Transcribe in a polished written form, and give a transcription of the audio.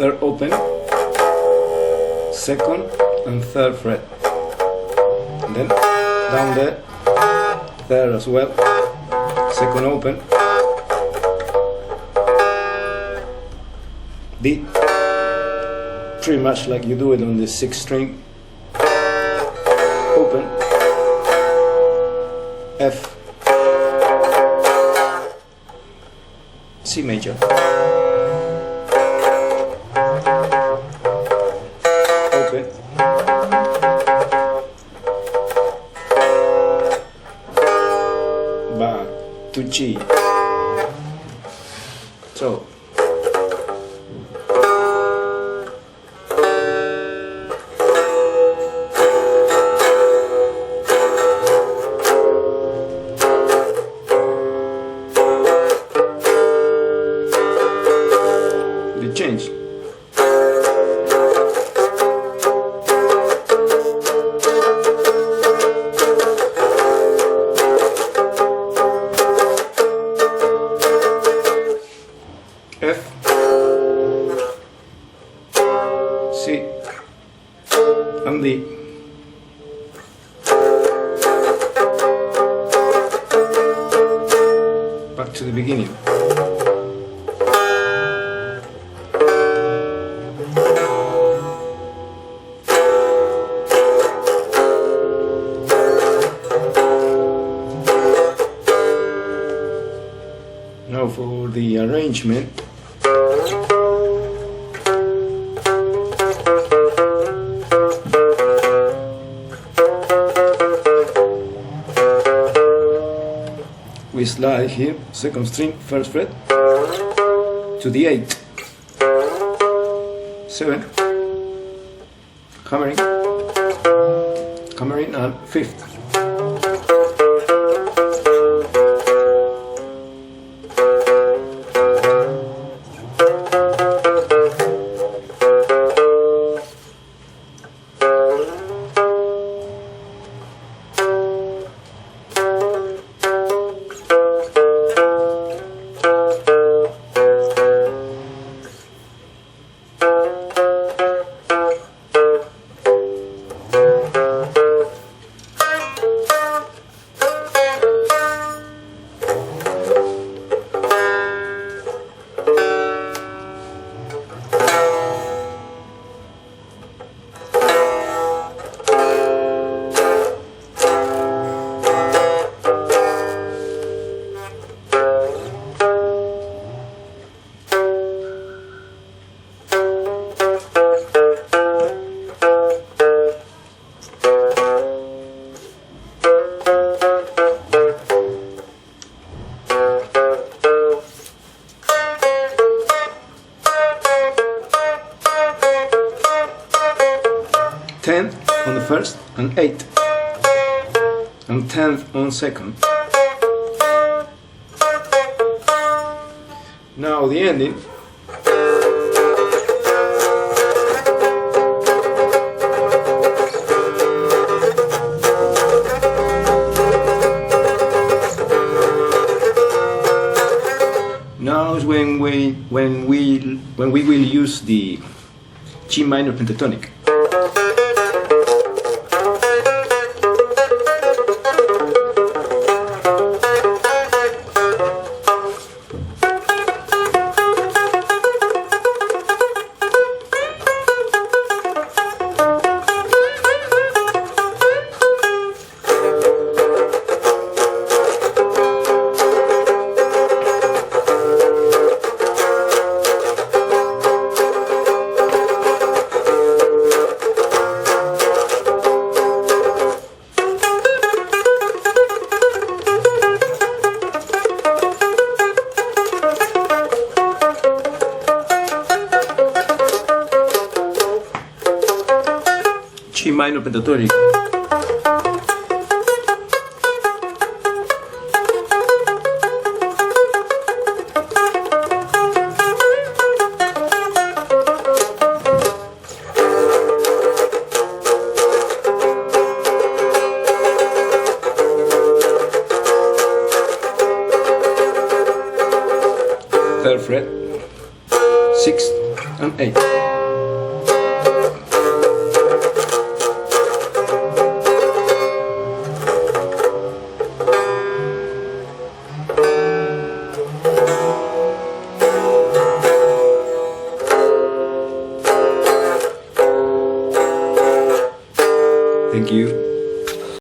third open, second and third fret, and then down there, third as well, second open, D, pretty much like you do it on the 6th string, open, F, C major, open, back to G. So the change. F, C, and D. Back to the beginning. Now for the arrangement. We slide here, 2nd string, 1st fret, to the 8th, 7, hammering, and 5th. Tenth on the 1st and 8th, and 10th on 2nd. Now the ending. Now is when we will use the G minor pentatonic. G minor pentatonic. Third fret, 6th and 8. Thank you.